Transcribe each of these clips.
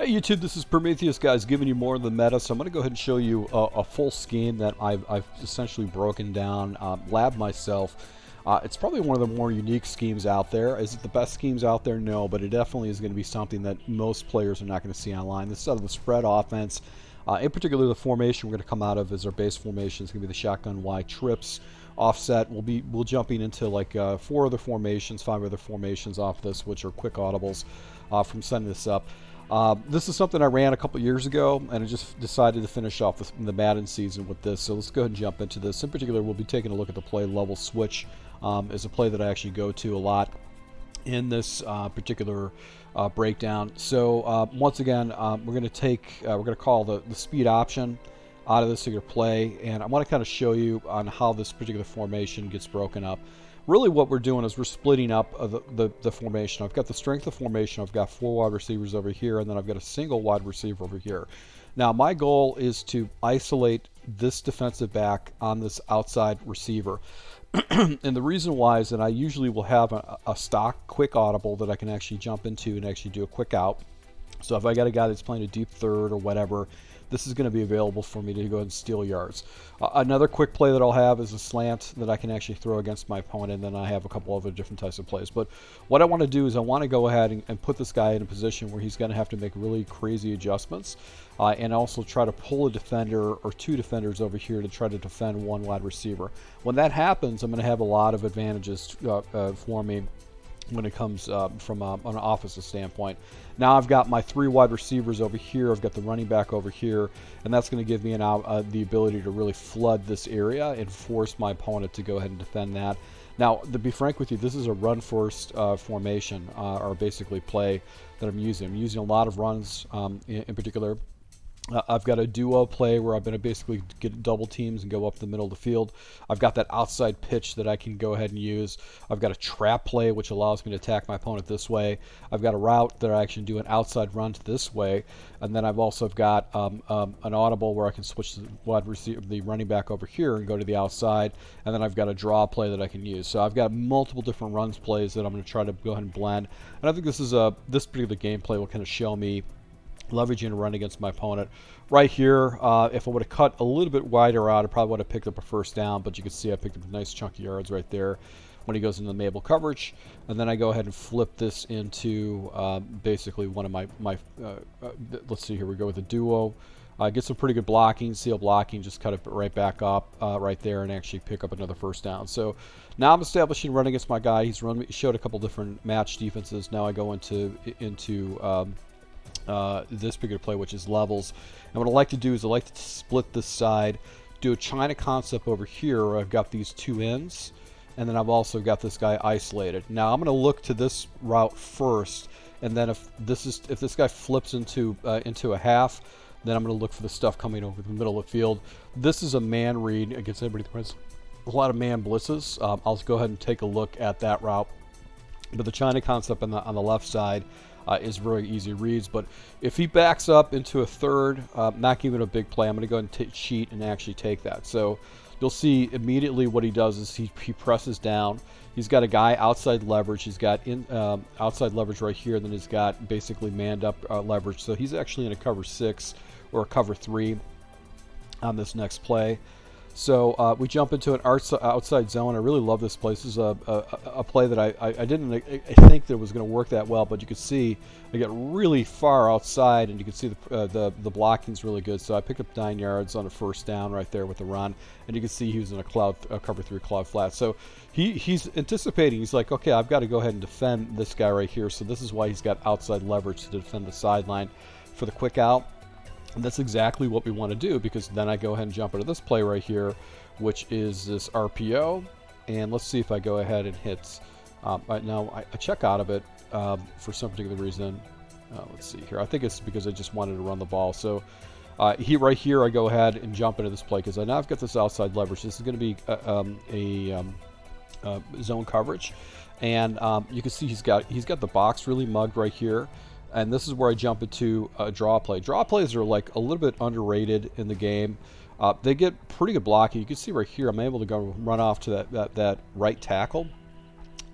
Hey YouTube, this is Prometheus, guys, giving you more of the meta. So I'm going to go ahead and show you a full scheme that I've essentially broken down, labbed myself. It's probably one of the more unique schemes out there. Is it the best schemes out there? No, but it definitely is going to be something that most players are not going to see online. This is out of the spread offense. In particular, the formation we're going to come out of is our base formation. It's going to be the shotgun Y trips offset. We'll jumping into like 4 other formations, 5 other formations off this, which are quick audibles from setting this up. This is something I ran a couple years ago, and I just decided to finish off the Madden season with this. So let's go ahead and jump into this. In particular, we'll be taking a look at the play level switch. Is a play that I actually go to a lot in this particular breakdown. So once again, we're going to call the speed option out of this particular play, and I want to kind of show you on how this particular formation gets broken up. Really what we're doing is we're splitting up the formation. I've got the strength of formation. I've got 4 wide receivers over here, and then I've got a single wide receiver over here. Now my goal is to isolate this defensive back on this outside receiver. And the reason why is that I usually will have a stock quick audible that I can actually jump into and actually do a quick out. So if I got a guy that's playing a deep third or whatever, this is going to be available for me to go ahead and steal yards. Another quick play that I'll have is a slant that I can actually throw against my opponent, and then I have a couple other different types of plays. But what I want to do is I want to go ahead and put this guy in a position where he's going to have to make really crazy adjustments, and also try to pull a defender or 2 defenders over here to try to defend 1 wide receiver. When that happens, I'm going to have a lot of advantages for me when it comes from an offensive standpoint. Now I've got my 3 wide receivers over here. I've got the running back over here, and that's going to give me the ability to really flood this area and force my opponent to go ahead and defend that. Now, to be frank with you, this is a run-first formation, or basically play that I'm using. I'm using a lot of runs in particular. I've got a duo play where I'm going to basically get double teams and go up the middle of the field. I've got that outside pitch that I can go ahead and use. I've got a trap play which allows me to attack my opponent this way. I've got a route that I actually do an outside run to this way, and then I've also got an audible where I can switch the running back over here and go to the outside, and then I've got a draw play that I can use. So I've got multiple different runs plays that I'm going to try to go ahead and blend. And I think this particular gameplay will kind of show me leveraging a run against my opponent. Right here, if I would have cut a little bit wider out, I probably would have picked up a first down, but you can see I picked up a nice chunk of yards right there when he goes into the Mabel coverage. And then I go ahead and flip this into basically one of my let's see here, we go with a duo. Get some pretty good blocking, seal blocking, just cut it right back up right there and actually pick up another first down. So now I'm establishing run against my guy. He's showed a couple different match defenses. Now I go into this particular play, which is levels. And what I like to do is I like to split this side, do a China concept over here where I've got these 2 ends, and then I've also got this guy isolated. Now I'm going to look to this route first, and then if this guy flips into a half, then I'm going to look for the stuff coming over the middle of the field. This is a man read against everybody that runs a lot of man blitzes. I'll go ahead and take a look at that route. But the China concept on the left side is very easy reads. But if he backs up into a third, not giving a big play, I'm going to go ahead and cheat and actually take that. So you'll see immediately what he does is he presses down. He's got a guy outside leverage. He's got outside leverage right here. Then he's got basically manned up leverage. So he's actually in a cover 6 or a cover 3 on this next play. So we jump into an outside zone. I really love this play. This is a play that I didn't think that it was going to work that well, but you can see I get really far outside, and you can see the blocking is really good. So I picked up 9 yards on a first down right there with the run, and you can see he was in a cover 3 cloud flat. So he's anticipating. He's like, okay, I've got to go ahead and defend this guy right here. So this is why he's got outside leverage to defend the sideline for the quick out. And that's exactly what we want to do, because then I go ahead and jump into this play right here, which is this RPO. And let's see if I go ahead and hit. Right now, I check out of it for some particular reason. Let's see here. I think it's because I just wanted to run the ball. So right here, I go ahead and jump into this play because now I've got this outside leverage. This is going to be a zone coverage, and you can see he's got the box really mugged right here. And this is where I jump into a draw play. Draw plays are like a little bit underrated in the game. They get pretty good blocking. You can see right here, I'm able to go run off to that right tackle.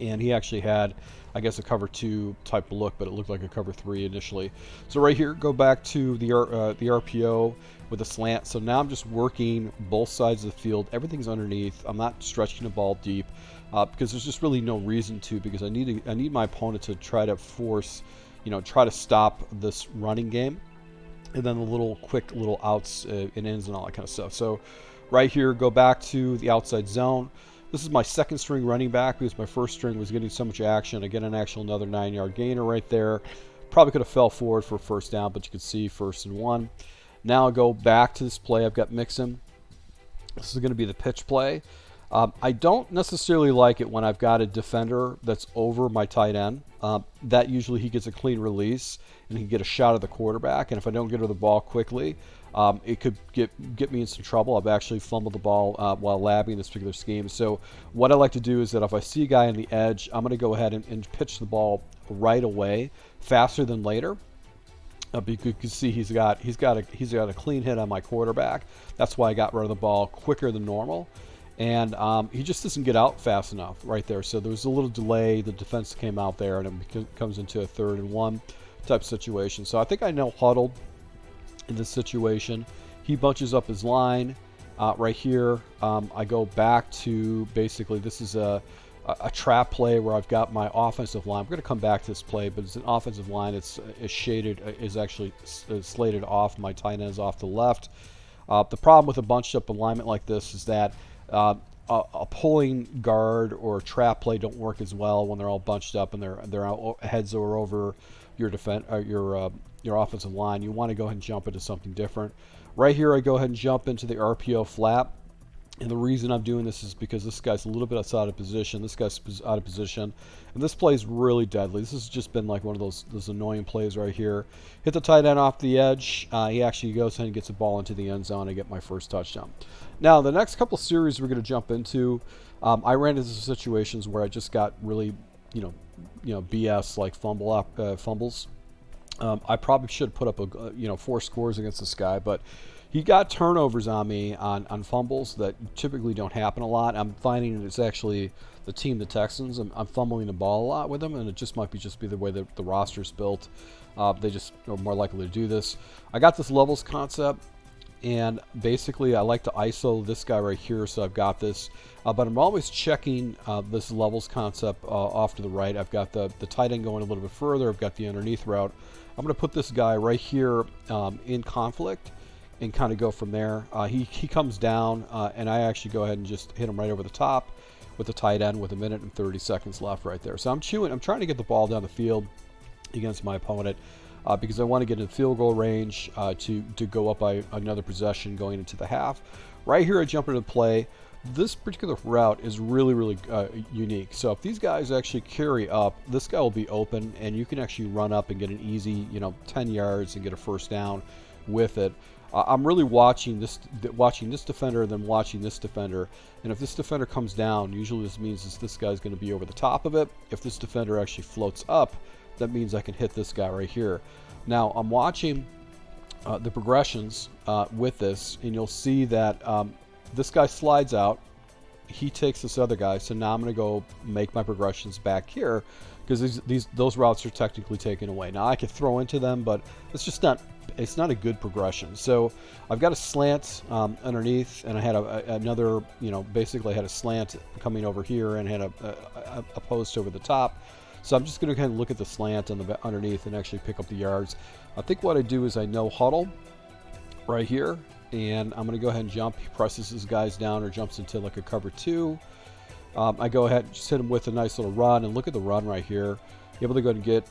and he actually had, I guess, a cover 2 type look, but it looked like a cover 3 initially. So right here, go back to the RPO with a slant. So now I'm just working both sides of the field. Everything's underneath. I'm not stretching the ball deep because there's just really no reason to, because I need my opponent to try to force, try to stop this running game. And then the little quick little outs and ins and all that kind of stuff. So right here, go back to the outside zone. This is my second string running back because my first string was getting so much action. I get an actual another 9-yard gainer right there. Probably could have fell forward for a first down, but you can see 1st and 1. Now I go back to this play. I've got Mixon. This is going to be the pitch play. I don't necessarily like it when I've got a defender that's over my tight end. That usually he gets a clean release and he can get a shot at the quarterback. And if I don't get her the ball quickly, it could get me in some trouble. I've actually fumbled the ball while labbing this particular scheme. So what I like to do is that if I see a guy on the edge, I'm going to go ahead and pitch the ball right away, faster than later. You can see he's got a clean hit on my quarterback. That's why I got rid of the ball quicker than normal. And he just doesn't get out fast enough right there. So there was a little delay. The defense came out there, and it comes into a 3rd and 1 type situation. So I think I know huddled in this situation. He bunches up his line right here. I go back to basically this is a trap play where I've got my offensive line. I'm going to come back to this play, but it's an offensive line. It's shaded, is actually slated off. My tight end is off to the left. The problem with a bunched up alignment like this is that a pulling guard or a trap play don't work as well when they're all bunched up and their heads are over your your offensive line. You want to go ahead and jump into something different. Right here, I go ahead and jump into the RPO flat. And the reason I'm doing this is because this guy's a little bit outside of position. This guy's out of position. And this play is really deadly. This has just been like one of those annoying plays right here. Hit the tight end off the edge. He actually goes ahead and gets the ball into the end zone. I get my first touchdown. Now, the next couple series we're going to jump into, I ran into situations where I just got really, BS, like fumbles. I probably should put up 4 scores against this guy, but he got turnovers on me on fumbles that typically don't happen a lot. I'm finding it's actually the team, the Texans. I'm fumbling the ball a lot with them, and it just might be the way that the roster's built. They just are more likely to do this. I got this levels concept, and basically I like to ISO this guy right here, so I've got this. But I'm always checking this levels concept off to the right. I've got the tight end going a little bit further. I've got the underneath route. I'm going to put this guy right here in conflict and kind of go from there. He comes down, and I actually go ahead and just hit him right over the top with the tight end with 1 minute and 30 seconds left right there. So I'm trying to get the ball down the field against my opponent because I want to get in field goal range to go up by another possession going into the half. Right here, I jump into play. This particular route is really, really unique. So if these guys actually carry up, this guy will be open, and you can actually run up and get an easy, 10 yards and get a first down with it. I'm really watching this defender and then watching this defender. And if this defender comes down, usually this means this guy's going to be over the top of it. If this defender actually floats up, that means I can hit this guy right here. Now, I'm watching the progressions with this, and you'll see that this guy slides out. He takes this other guy, so now I'm going to go make my progressions back here because those routes are technically taken away. Now, I could throw into them, but it's not a good progression. So I've got a slant underneath, and I had another, basically I had a slant coming over here and had a post over the top. So I'm just going to kind of look at the slant on the underneath and actually pick up the yards. I think what I do is I know huddle right here, and I'm going to go ahead and jump. He presses his guys down or jumps into like a cover 2. I go ahead and just hit him with a nice little run, and look at the run right here. Able to go and get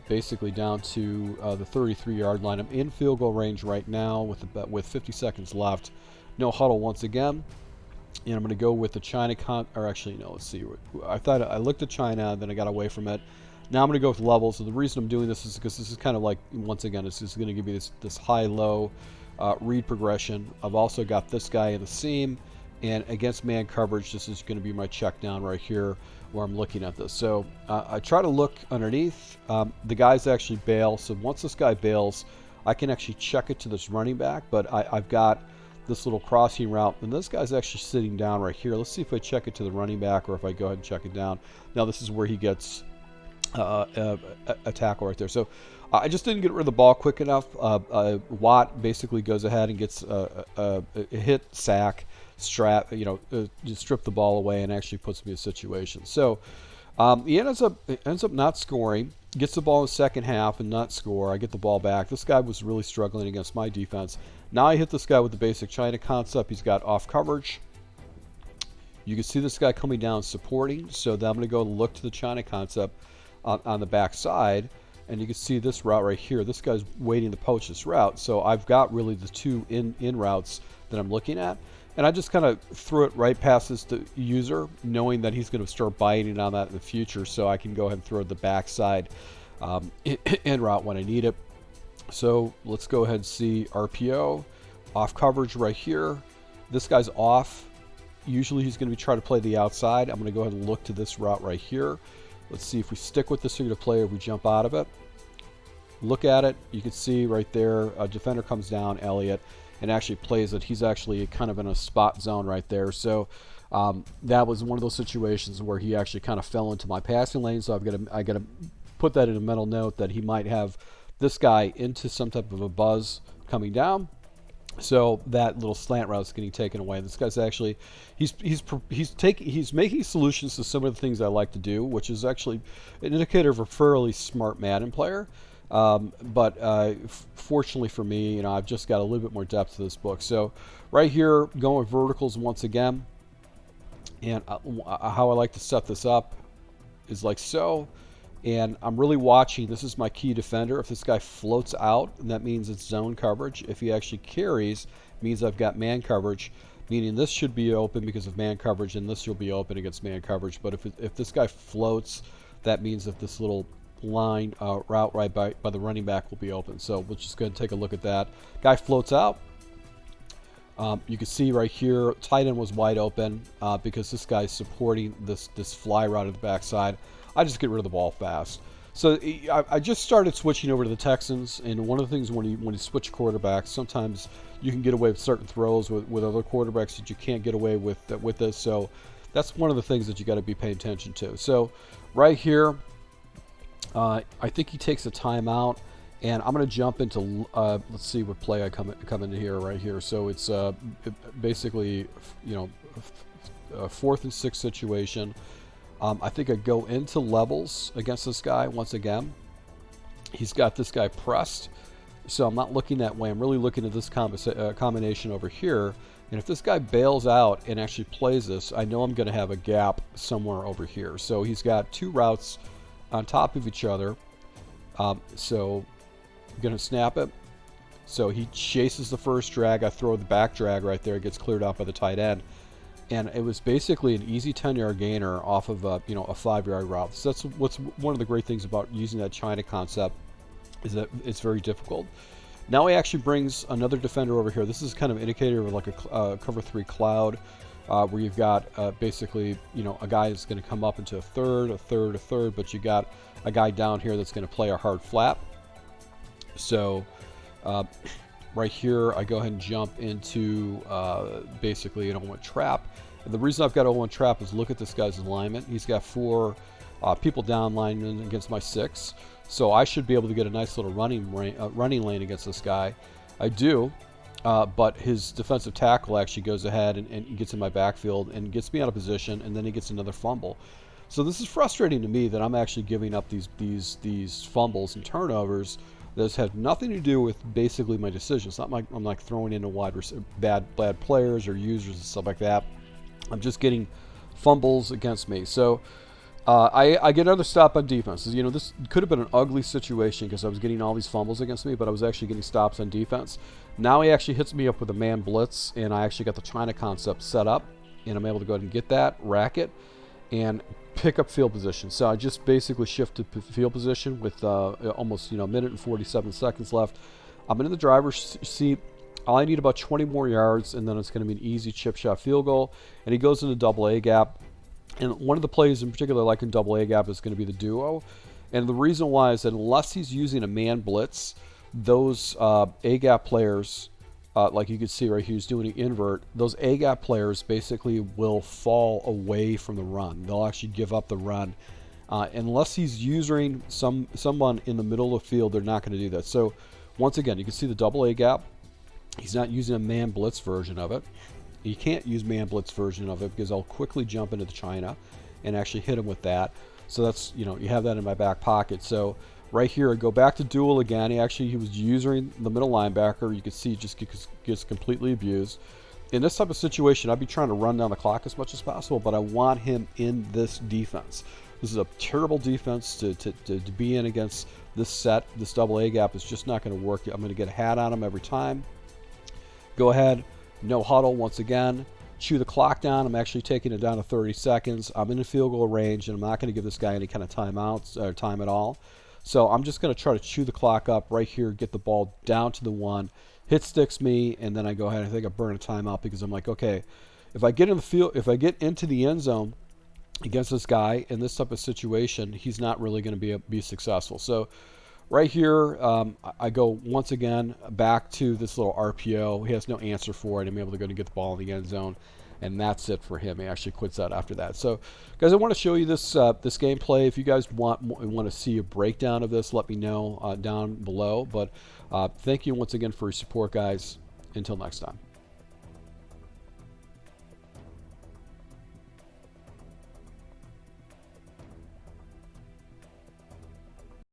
basically down to the 33-yard line. I'm in field goal range right now with 50 seconds left. No huddle once again, and I'm going to go with the China let's see. I looked at China, then I got away from it. Now I'm going to go with levels. So the reason I'm doing this is because this is kind of like, once again, this is going to give me this high-low read progression. I've also got this guy in the seam, and against man coverage, this is going to be my check down right here where I'm looking at this. So I try to look underneath. The guys actually bail. So once this guy bails, I can actually check it to this running back. But I've got this little crossing route, and this guy's actually sitting down right here. Let's see if I check it to the running back or if I go ahead and check it down. Now this is where he gets a tackle right there. So I just didn't get rid of the ball quick enough. Watt basically goes ahead and gets a hit, sack, strap, just strip the ball away and actually puts me in a situation. So he ends up not scoring. Gets the ball in the second half and not score. I get the ball back. This guy was really struggling against my defense. Now I hit this guy with the basic China concept. He's got off coverage. You can see this guy coming down supporting. So then I'm going to go look to the China concept on the back side. And you can see this route right here. This guy's waiting to poach this route. So I've got really the two in routes that I'm looking at. And I just kind of threw it right past this user, knowing that he's going to start biting on that in the future, so I can go ahead and throw the backside in route when I need it. So let's go ahead and see RPO, off coverage right here. This guy's off. Usually he's going to try to play the outside. I'm going to go ahead and look to this route right here. Let's see if we stick with this particular play or if we jump out of it. Look at it. You can see right there, a defender comes down, Elliott, and actually plays it. He's actually kind of in a spot zone right there. So that was one of those situations where he actually kind of fell into my passing lane. So I got to put that in a mental note that he might have this guy into some type of a buzz coming down. So that little slant route is getting taken away. This guy's actually he's making solutions to some of the things I like to do, which is actually an indicator of a fairly smart Madden player. But fortunately for me, I've just got a little bit more depth to this book. So right here, going with verticals once again, and how I like to set this up is like so. And I'm really watching. This is my key defender. If this guy floats out, that means it's zone coverage. If he actually carries, it means I've got man coverage, meaning this should be open because of man coverage, and this will be open against man coverage. But if this guy floats, that means that this little line route right by the running back will be open. So we'll just go ahead and take a look at that. Guy floats out. You can see right here, tight end was wide open because this guy's supporting this fly route at the backside. I just get rid of the ball fast. So I just started switching over to the Texans, and one of the things when you switch quarterbacks, sometimes you can get away with certain throws with other quarterbacks that you can't get away with this. So that's one of the things that you got to be paying attention to. So right here, I think he takes a timeout, and I'm going to jump into let's see what play I come into here right here. So it's basically a 4th and 6 situation. I think I go into levels against this guy once again. He's got this guy pressed, so I'm not looking that way. I'm really looking at this combination over here. And if this guy bails out and actually plays this, I know I'm going to have a gap somewhere over here. So he's got two routes on top of each other. So I'm going to snap it. So he chases the first drag. I throw the back drag right there. It gets cleared out by the tight end. And it was basically an easy 10-yard gainer off of a 5-yard route. So that's what's one of the great things about using that China concept, is that it's very difficult. Now he actually brings another defender over here. This is kind of an indicator of like a cover 3 cloud, where you've got basically a guy that's going to come up into a third, but you got a guy down here that's going to play a hard flat. So right here, I go ahead and jump into basically an 0-1 trap. And the reason I've got 0-1 trap is look at this guy's alignment. He's got 4 people down linemen against my 6. So I should be able to get a nice little running lane against this guy. I do, but his defensive tackle actually goes ahead and gets in my backfield and gets me out of position, and then he gets another fumble. So this is frustrating to me that I'm actually giving up these fumbles and turnovers. Those have nothing to do with basically my decisions. It's not like I'm like throwing in bad players or users and stuff like that. I'm just getting fumbles against me. So I get another stop on defense. This could have been an ugly situation because I was getting all these fumbles against me, but I was actually getting stops on defense. Now he actually hits me up with a man blitz, and I actually got the China concept set up, and I'm able to go ahead and get that, rack it, and pick up field position. So I just basically shifted field position with almost a minute and 47 seconds left. I'm in the driver's seat. I need about 20 more yards, and then it's going to be an easy chip shot field goal. And he goes into double A gap. And one of the plays in particular I like in double A gap is going to be the duo. And the reason why is that unless he's using a man blitz, those A gap players like you can see right here, he's doing an invert. Those A-gap players basically will fall away from the run. They'll actually give up the run. Unless he's using someone in the middle of the field, they're not going to do that. So once again, you can see the double A-gap. He's not using a man blitz version of it. You can't use man blitz version of it because I'll quickly jump into the China and actually hit him with that. So that's, you know, you have that in my back pocket. So right here, I go back to duel again. He was using the middle linebacker. You can see he just gets completely abused. In this type of situation, I'd be trying to run down the clock as much as possible, but I want him in this defense. This is a terrible defense to be in against this set. This double A gap is just not going to work. I'm going to get a hat on him every time. Go ahead, no huddle once again. Chew the clock down. I'm actually taking it down to 30 seconds. I'm in the field goal range, and I'm not going to give this guy any kind of timeouts or time at all. So I'm just going to try to chew the clock up right here, get the ball down to the 1, hit sticks me, and then I go ahead and I think I burn a timeout because I'm like, okay, if I get in the field, if I get into the end zone against this guy in this type of situation, he's not really going to be successful. So right here, I go once again back to this little RPO. He has no answer for it. I'm able to go to get the ball in the end zone, and that's it for him. He actually quits out after that. So, guys, I want to show you this this gameplay. If you guys want to see a breakdown of this, let me know down below. But thank you once again for your support, guys. Until next time.